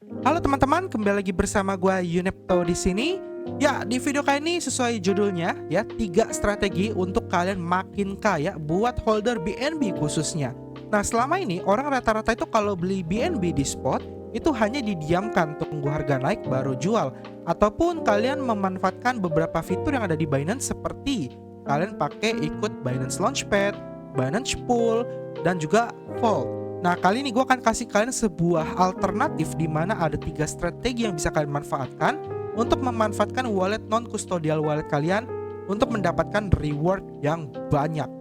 Halo teman-teman, kembali lagi bersama gua Yunepto di sini. Ya, di video kali ini sesuai judulnya ya, 3 strategi untuk kalian makin kaya buat holder BNB khususnya. Nah, selama ini orang rata-rata itu kalau beli BNB di spot itu hanya didiamkan tunggu harga naik baru jual, ataupun kalian memanfaatkan beberapa fitur yang ada di Binance seperti kalian pakai ikut Binance Launchpad, Binance Pool, dan juga Vault. Nah, kali ini gue akan kasih kalian sebuah alternatif di mana ada 3 strategi yang bisa kalian manfaatkan untuk memanfaatkan wallet non-custodial wallet kalian untuk mendapatkan reward yang banyak.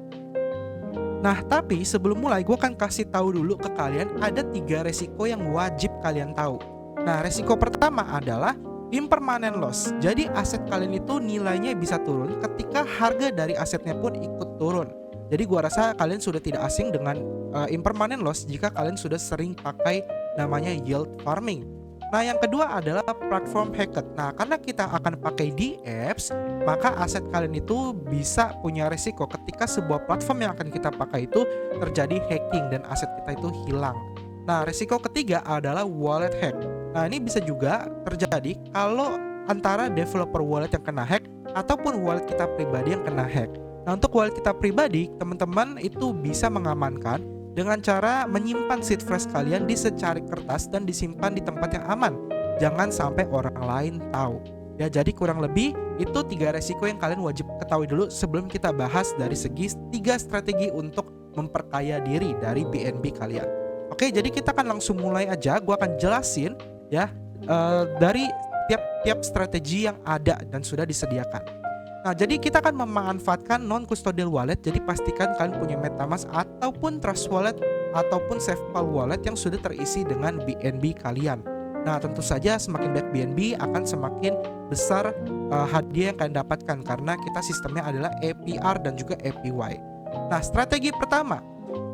Nah, tapi sebelum mulai gue akan kasih tahu dulu ke kalian ada 3 resiko yang wajib kalian tahu. Nah, resiko pertama adalah impermanent loss. Jadi aset kalian itu nilainya bisa turun ketika harga dari asetnya pun ikut turun. Jadi gua rasa kalian sudah tidak asing dengan impermanent loss jika kalian sudah sering pakai namanya yield farming. Nah, yang kedua adalah platform hacked. Nah, karena kita akan pakai di apps, maka aset kalian itu bisa punya resiko ketika sebuah platform yang akan kita pakai itu terjadi hacking dan aset kita itu hilang. Nah, resiko ketiga adalah wallet hack. Nah, ini bisa juga terjadi kalau antara developer wallet yang kena hack ataupun wallet kita pribadi yang kena hack. Nah, untuk wallet kita pribadi, teman-teman itu bisa mengamankan dengan cara menyimpan seed phrase kalian di secari kertas dan disimpan di tempat yang aman. Jangan sampai orang lain tahu. Ya, jadi kurang lebih itu 3 resiko yang kalian wajib ketahui dulu sebelum kita bahas dari segi 3 strategi untuk memperkaya diri dari BNB kalian. Oke, jadi kita akan langsung mulai aja. Gua akan jelasin ya dari tiap strategi yang ada dan sudah disediakan. Nah, jadi kita akan memanfaatkan non-custodial wallet. Jadi pastikan kalian punya MetaMask ataupun Trust Wallet ataupun SafePal Wallet yang sudah terisi dengan BNB kalian. Nah, tentu saja semakin banyak BNB akan semakin besar hadiah yang kalian dapatkan karena kita sistemnya adalah APR dan juga APY. Nah, strategi pertama,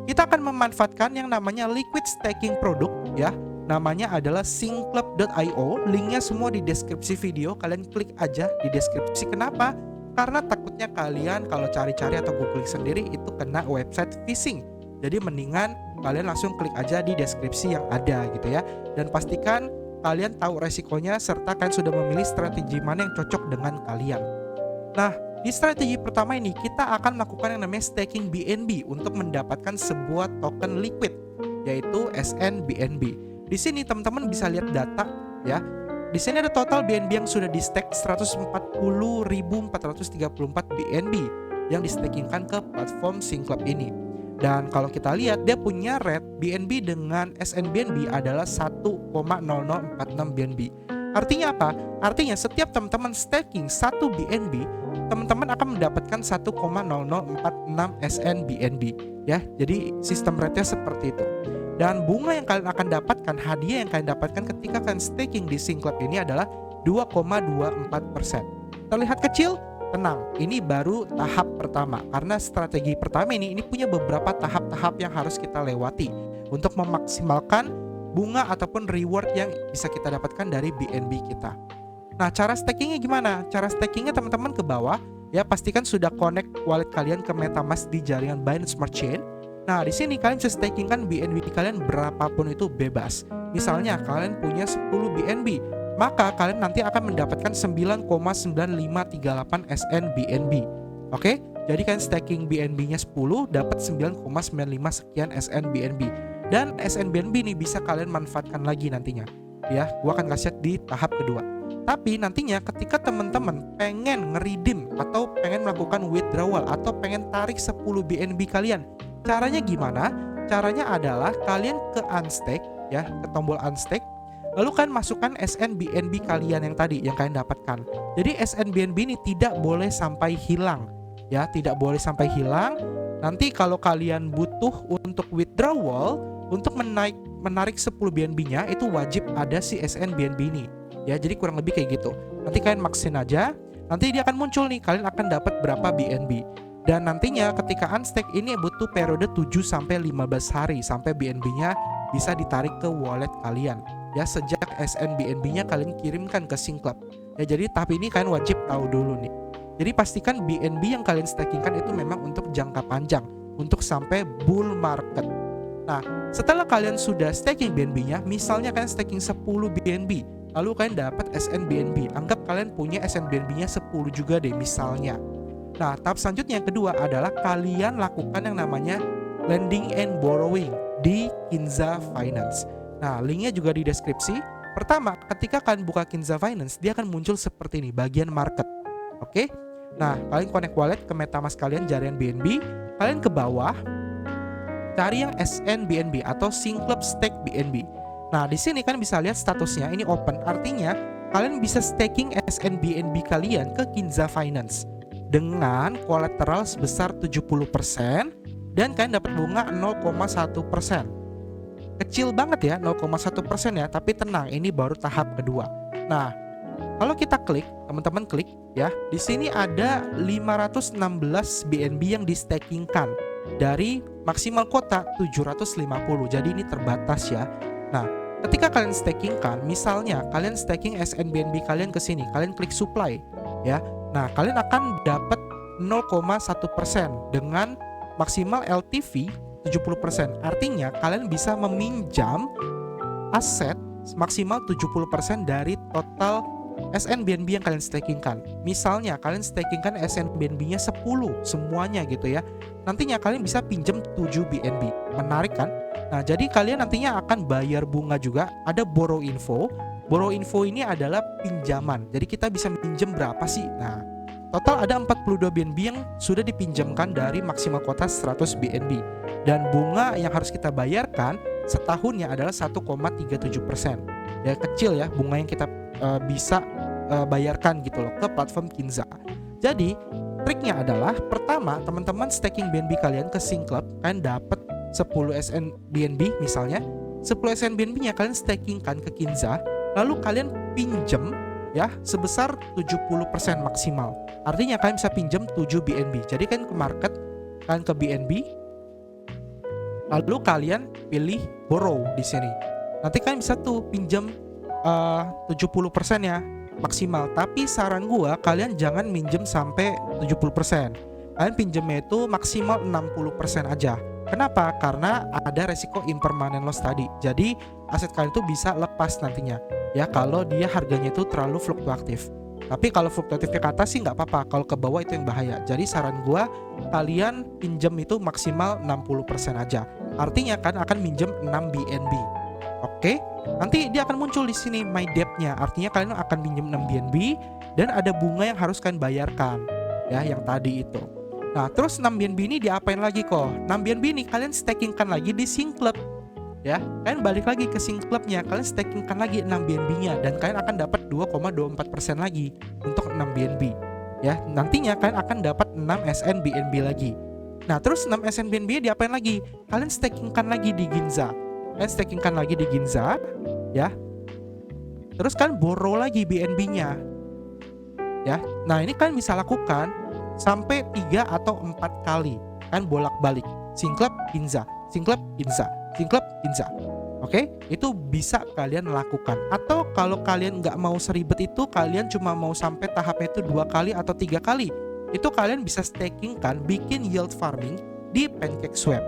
kita akan memanfaatkan yang namanya liquid staking product ya. Namanya adalah synclub.io. Linknya semua di deskripsi video. Kalian klik aja di deskripsi. Kenapa? Karena takutnya kalian kalau cari-cari atau googling sendiri itu kena website phishing. Jadi mendingan kalian langsung klik aja di deskripsi yang ada gitu ya. Dan pastikan kalian tahu resikonya serta kalian sudah memilih strategi mana yang cocok dengan kalian. Nah, di strategi pertama ini kita akan melakukan yang namanya staking BNB untuk mendapatkan sebuah token liquid yaitu SNBNB. Di sini teman-teman bisa lihat data ya. Di sini ada total BNB yang sudah di stake 140.434 BNB yang di stakingkan ke platform Synclub ini. Dan kalau kita lihat dia punya rate BNB dengan SNBNB adalah 1,0046 BNB. Artinya apa? Artinya setiap teman-teman staking 1 BNB, teman-teman akan mendapatkan 1,0046 SNBNB ya. Jadi sistem rate-nya seperti itu. Dan bunga yang kalian akan dapatkan, hadiah yang kalian dapatkan ketika kalian staking di Synclub ini adalah 2,24%. Terlihat kecil? Tenang, ini baru tahap pertama. Karena strategi pertama ini punya beberapa tahap-tahap yang harus kita lewati untuk memaksimalkan bunga ataupun reward yang bisa kita dapatkan dari BNB kita. Nah, cara stakingnya gimana? Cara stakingnya teman-teman ke bawah ya, pastikan sudah connect wallet kalian ke MetaMask di jaringan Binance Smart Chain. Nah, di sini kalian bisa stakingkan BNB kalian berapapun itu bebas. Misalnya kalian punya 10 BNB, maka kalian nanti akan mendapatkan 9,9538 SNBNB. Oke? Jadi kalian staking BNB-nya 10 dapat 9,95 sekian SNBNB. Dan SNBNB ini bisa kalian manfaatkan lagi nantinya. Ya, gua akan kasih di tahap kedua. Tapi nantinya ketika teman-teman pengen nge-redeem atau pengen melakukan withdrawal atau pengen tarik 10 BNB kalian, caranya gimana? Caranya adalah kalian ke unstake ya, ke tombol unstake. Lalu kalian masukkan SNBNB kalian yang tadi yang kalian dapatkan. Jadi SNBNB ini tidak boleh sampai hilang. Ya, tidak boleh sampai hilang. Nanti kalau kalian butuh untuk withdrawal, untuk menarik 10 BNB-nya itu wajib ada si SNBNB ini. Ya, jadi kurang lebih kayak gitu. Nanti kalian maksin aja. Nanti dia akan muncul nih, kalian akan dapat berapa BNB. Dan nantinya ketika unstake ini butuh periode 7-15 hari sampai BNB-nya bisa ditarik ke wallet kalian. Ya, sejak SNBNB-nya kalian kirimkan ke Synclub. Ya, jadi tahap ini kalian wajib tahu dulu nih. Jadi pastikan BNB yang kalian stakingkan itu memang untuk jangka panjang, untuk sampai bull market. Nah, setelah kalian sudah staking BNB-nya, misalnya kalian staking 10 BNB, lalu kalian dapat SNBNB. Anggap kalian punya SNBNB-nya 10 juga deh misalnya. Nah, tahap selanjutnya yang kedua adalah kalian lakukan yang namanya lending and borrowing di Kinza Finance. Nah, linknya juga di deskripsi. Pertama, ketika kalian buka Kinza Finance, dia akan muncul seperti ini, bagian market. Oke? Nah, kalian connect wallet ke MetaMask kalian, jaringan BNB. Kalian ke bawah, cari yang SNBNB atau Synclub Stake BNB. Nah, di sini kalian bisa lihat statusnya, ini open. Artinya, kalian bisa staking SNBNB kalian ke Kinza Finance dengan kolateral sebesar 70% dan kalian dapat bunga 0,1%. Kecil banget ya, 0,1% ya, tapi tenang, ini baru tahap kedua. Nah, kalau kita klik, teman-teman klik ya, di sini ada 516 BNB yang di-stakingkan dari maksimal kuota 750. Jadi ini terbatas ya. Nah, ketika kalian stakingkan, misalnya kalian staking SNBNB kalian ke sini, kalian klik supply ya. Nah, kalian akan dapat 0,1% dengan maksimal LTV 70%. Artinya kalian bisa meminjam aset maksimal 70% dari total SNBNB yang kalian stakingkan. Misalnya kalian stakingkan SNBNB-nya 10 semuanya gitu ya. Nantinya kalian bisa pinjam 7 BNB. Menarik kan? Nah, jadi kalian nantinya akan bayar bunga juga. Ada borrow info. Borrow info ini adalah pinjaman. Jadi kita bisa pinjam berapa sih? Nah, total ada 42 BNB yang sudah dipinjamkan dari maksimal kuota 100 BNB. Dan bunga yang harus kita bayarkan setahunnya adalah 1,37%. Ya kecil ya bunga yang kita bisa bayarkan gitu loh ke platform Kinza. Jadi triknya adalah pertama, teman-teman staking BNB kalian ke Synclub, kalian dapat 10 SNBNB misalnya. 10 SNBNB-nya kalian stakingkan ke Kinza, lalu kalian pinjam ya sebesar 70% maksimal. Artinya kalian bisa pinjam 7 BNB. Jadi kalian ke market, kalian ke BNB, lalu kalian pilih borrow di sini. Nanti kalian bisa tuh pinjam 70% ya maksimal. Tapi saran gua kalian jangan minjem sampai 70%. Kalian pinjemnya itu maksimal 60% aja. Kenapa? Karena ada resiko impermanent loss tadi. Jadi aset kalian itu bisa lepas nantinya ya kalau dia harganya itu terlalu fluktuatif. Tapi kalau fluktuatifnya ke atas sih nggak apa-apa, kalau ke bawah itu yang bahaya. Jadi saran gua kalian pinjam itu maksimal 60% aja. Artinya kan akan minjem 6 BNB. Oke? Nanti dia akan muncul di sini my debt-nya. Artinya kalian akan pinjam 6 BNB dan ada bunga yang harus kalian bayarkan ya yang tadi itu. Nah, terus 6 BNB ini diapain lagi kok? 6 BNB ini kalian stakingkan lagi di Synclub. Ya, kalian balik lagi ke Synclub-nya, kalian stakingkan lagi 6 BNB-nya dan kalian akan dapat 2,24% lagi untuk 6 BNB. Ya, nantinya kalian akan dapat 6 SNBNB lagi. Nah, terus 6 SNBNB diapain lagi? Kalian stakingkan lagi di Kinza. Kalian stakingkan lagi di Kinza, ya. Terus kalian borrow lagi BNB-nya. Ya. Nah, ini kalian bisa lakukan sampai 3 atau 4 kali. Kalian bolak-balik Synclub Kinza, Synclub Kinza, Synclub Kinza. Oke, itu bisa kalian lakukan. Atau kalau kalian nggak mau seribet itu, kalian cuma mau sampai tahapnya itu 2 kali atau 3 kali, itu kalian bisa stakingkan, bikin yield farming di PancakeSwap.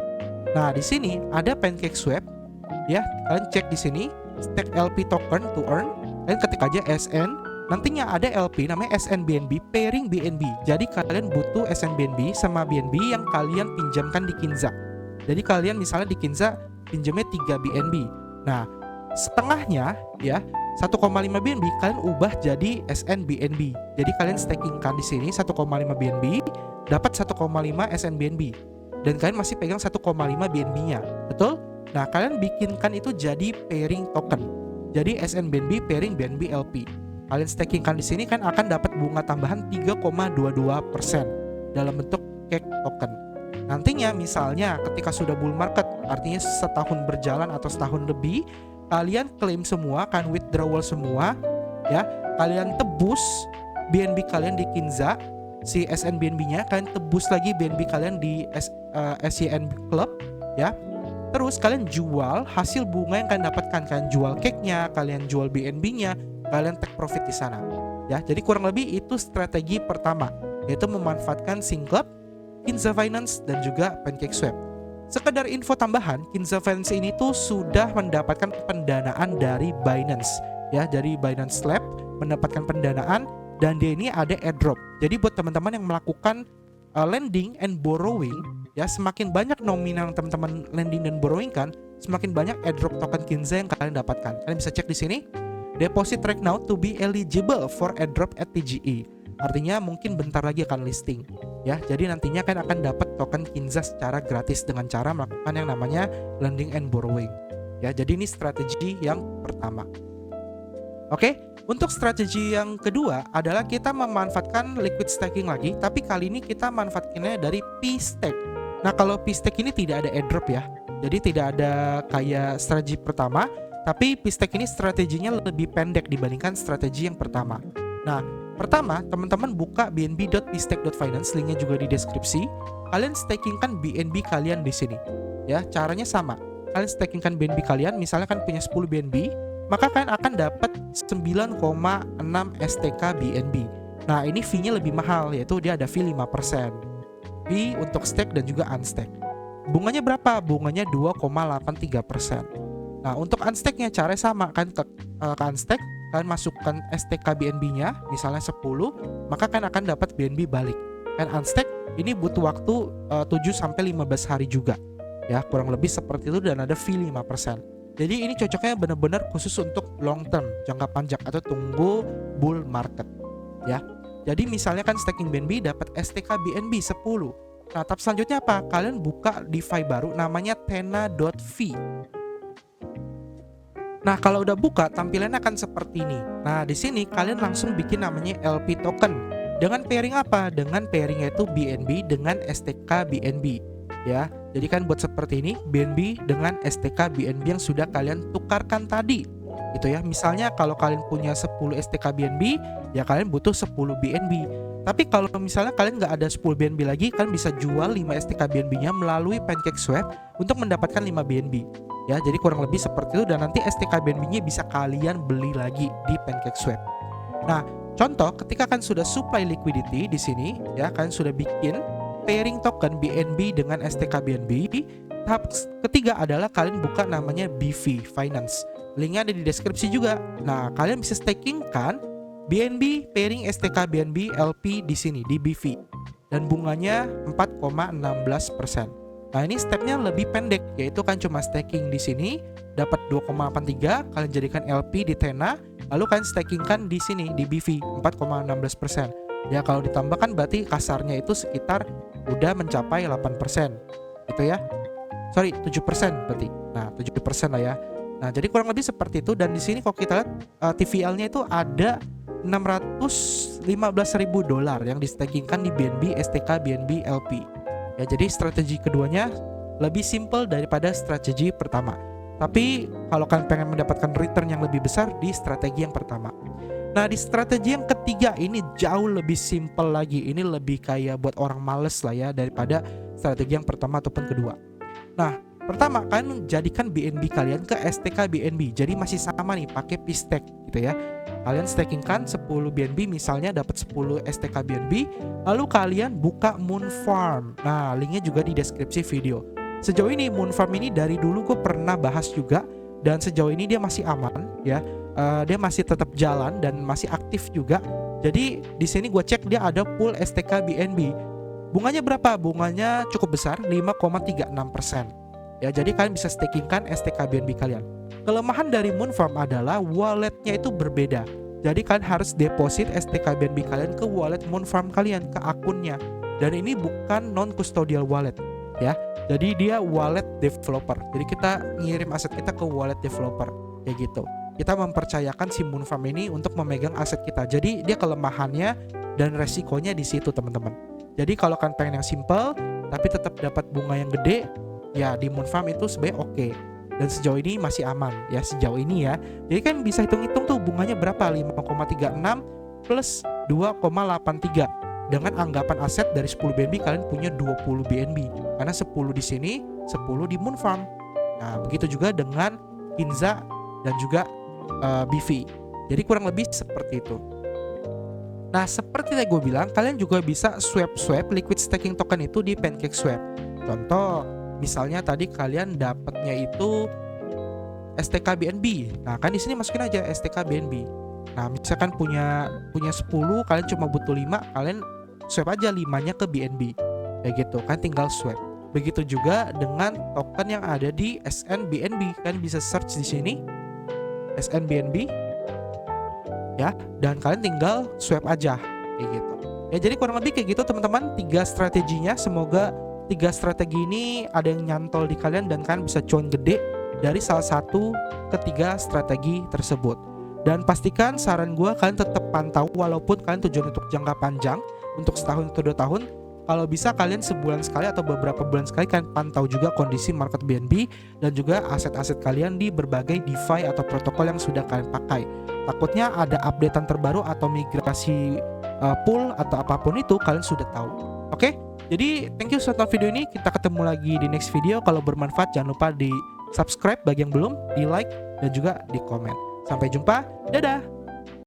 Nah, di sini ada PancakeSwap, ya. Kalian cek di sini, stake LP token to earn. Kalian ketik aja SN. Nantinya ada LP namanya SNBNB pairing BNB. Jadi kalian butuh SNBNB sama BNB yang kalian pinjamkan di Kinza. Jadi kalian misalnya di Kinza pinjamnya 3 BNB. Nah, setengahnya ya 1,5 BNB kalian ubah jadi SNBNB. Jadi kalian stakingkan di sini 1,5 BNB, dapat 1,5 SNBNB. Dan kalian masih pegang 1,5 BNB-nya. Betul? Nah, kalian bikinkan itu jadi pairing token. Jadi SNBNB pairing BNB LP. Kalian stakingkan di sini kan akan dapat bunga tambahan 3,22% dalam bentuk cake token. Nantinya misalnya ketika sudah bull market, artinya setahun berjalan atau setahun lebih, kalian claim semua, kan withdrawal semua, ya. Kalian tebus BNB kalian di Kinza, si SNBNB-nya, kalian tebus lagi BNB kalian di SYN Club, ya. Terus kalian jual hasil bunga yang kalian dapatkan, kalian jual cake-nya, kalian jual BNB-nya, kalian take profit di sana. Ya, jadi kurang lebih itu strategi pertama, yaitu memanfaatkan Synclub, Kinza Finance dan juga PancakeSwap. sekedar info tambahan, Kinza Finance ini tuh sudah mendapatkan pendanaan dari Binance, ya, dari Binance Lab mendapatkan pendanaan, dan dia ini ada airdrop. Jadi buat teman-teman yang melakukan lending and borrowing, ya, semakin banyak nominal teman-teman lending dan borrowing kan, semakin banyak airdrop token Kinza yang kalian dapatkan. Kalian bisa cek di sini. Deposit right now to be eligible for airdrop at TGE. Artinya mungkin bentar lagi akan listing, ya. Jadi nantinya kan akan dapat token Kinza secara gratis dengan cara melakukan yang namanya lending and borrowing. Ya, jadi ini strategi yang pertama. Oke, untuk strategi yang kedua adalah kita memanfaatkan liquid staking lagi, tapi kali ini kita manfaatkannya dari P-Stake. Nah, kalau P-Stake ini tidak ada airdrop ya. Jadi tidak ada kayak strategi pertama, tapi P-Stake ini strateginya lebih pendek dibandingkan strategi yang pertama. Nah, pertama, teman-teman buka bnb.pstake.finance, linknya juga di deskripsi. Kalian stakingkan BNB kalian di sini. Ya, caranya sama. Kalian stakingkan BNB kalian, misalnya kan punya 10 BNB, maka kalian akan dapat 9,6 STK BNB. Nah, ini fee-nya lebih mahal, yaitu dia ada fee 5%. Fee untuk stake dan juga unstake. Bunganya berapa? Bunganya 2,83%. Nah, untuk unstake-nya caranya sama, kan ke unstake, kalian masukkan STK BNB-nya, misalnya 10, maka kalian akan dapat BNB balik. Kan unstake ini butuh waktu 7-15 hari juga. Ya, kurang lebih seperti itu, dan ada fee 5%. Jadi ini cocoknya benar-benar khusus untuk long term, jangka panjang, atau tunggu bull market, ya. Jadi misalnya kan staking BNB dapat STK BNB 10. Nah, tahap selanjutnya apa? Kalian buka DeFi baru namanya Tena.fi. Nah, kalau udah buka, tampilannya akan seperti ini. Nah, di sini kalian langsung bikin namanya LP token. Dengan pairing apa? Dengan pairing yaitu BNB dengan STK BNB. Ya, jadi kan buat seperti ini, BNB dengan STK BNB yang sudah kalian tukarkan tadi. Gitu ya. Misalnya kalau kalian punya 10 STK BNB, ya kalian butuh 10 BNB. Tapi kalau misalnya kalian nggak ada 10 BNB lagi, kalian bisa jual 5 STK BNB-nya melalui PancakeSwap untuk mendapatkan 5 BNB. Ya, jadi kurang lebih seperti itu, dan nanti STK BNB-nya bisa kalian beli lagi di PancakeSwap. Nah, contoh ketika kan sudah supply liquidity di sini, ya, kalian sudah bikin pairing token BNB dengan STK BNB. Tahap ketiga adalah kalian buka namanya BV Finance. Linknya ada di deskripsi juga. Nah, kalian bisa staking kan BNB pairing STK BNB LP di sini di BV, dan bunganya 4,16%. Nah, ini stepnya lebih pendek, yaitu kan cuma staking di sini dapat 2,83, kalian jadikan LP di Tena, lalu kalian stakingkan di sini di BV 4,16%. Ya, kalau ditambahkan berarti kasarnya itu sekitar udah mencapai 8%. Gitu ya. Sorry, 7% berarti. Nah, 7% lah ya. Nah, jadi kurang lebih seperti itu, dan di sini kalau kita lihat TVL-nya itu ada $615.000 yang distakingkan di BNB STK BNB LP. Ya, jadi strategi keduanya lebih simple daripada strategi pertama. Tapi kalau kalian pengen mendapatkan return yang lebih besar, di strategi yang pertama. Nah, di strategi yang ketiga ini jauh lebih simple lagi. Ini lebih kayak buat orang males lah ya, daripada strategi yang pertama ataupun kedua. Nah, pertama kalian jadikan BNB kalian ke STK BNB. Jadi masih sama nih, pakai P-Stake gitu ya. Kalian stakingkan 10 BNB, misalnya dapat 10 STK BNB, lalu kalian buka Moon Farm. Nah, linknya juga di deskripsi video. Sejauh ini Moon Farm ini dari dulu gue pernah bahas juga, dan sejauh ini dia masih aman ya. Dia masih tetap jalan dan masih aktif juga. Jadi di sini gue cek dia ada pool STK BNB. Bunganya berapa? Bunganya cukup besar, 5,36%. Ya, jadi kalian bisa stakingkan STK BNB kalian. Kelemahan dari Moon Farm adalah walletnya itu berbeda. Jadi kalian harus deposit STK BNB kalian ke wallet Moon Farm kalian, ke akunnya. Dan ini bukan non-custodial wallet ya. Jadi dia wallet developer. Jadi kita ngirim aset kita ke wallet developer kayak gitu. Kita mempercayakan si Moon Farm ini untuk memegang aset kita. Jadi dia kelemahannya dan resikonya di situ, teman-teman. Jadi kalau kalian pengen yang simple tapi tetap dapat bunga yang gede, ya di Moon Farm itu sebenarnya oke. Dan sejauh ini masih aman ya, sejauh ini ya. Jadi kan bisa hitung-hitung tuh bunganya berapa, 5,36 plus 2,83. Dengan anggapan aset dari 10 BNB kalian punya 20 BNB. Karena 10 di sini, 10 di Moon Farm. Nah, begitu juga dengan Kinza dan juga BV. Jadi kurang lebih seperti itu. Nah, seperti yang gue bilang, kalian juga bisa swap liquid staking token itu di PancakeSwap. Contoh, Misalnya tadi kalian dapatnya itu STK BNB. Nah, kan di sini masukin aja STK BNB. Nah, misalkan punya 10, kalian cuma butuh 5, kalian swap aja 5-nya ke BNB. Kayak gitu, kan tinggal swap. Begitu juga dengan token yang ada di SNBNB, kan bisa search di sini SNBNB ya, dan kalian tinggal swap aja kayak gitu. Ya, jadi kurang lebih kayak gitu teman-teman, 3 strateginya. Semoga 3 strategi ini ada yang nyantol di kalian dan kalian bisa cuan gede dari salah satu ketiga strategi tersebut. Dan pastikan saran gue, kalian tetap pantau walaupun kalian tujuan untuk jangka panjang, untuk setahun atau 2 tahun. Kalau bisa kalian sebulan sekali atau beberapa bulan sekali kalian pantau juga kondisi market BNB dan juga aset-aset kalian di berbagai DeFi atau protokol yang sudah kalian pakai. Takutnya ada updatean terbaru atau migrasi pool atau apapun itu kalian sudah tahu. Oke? Jadi thank you sudah nonton video ini. Kita ketemu lagi di next video. Kalau bermanfaat jangan lupa di subscribe bagi yang belum, di like dan juga di komen. Sampai jumpa. Dadah.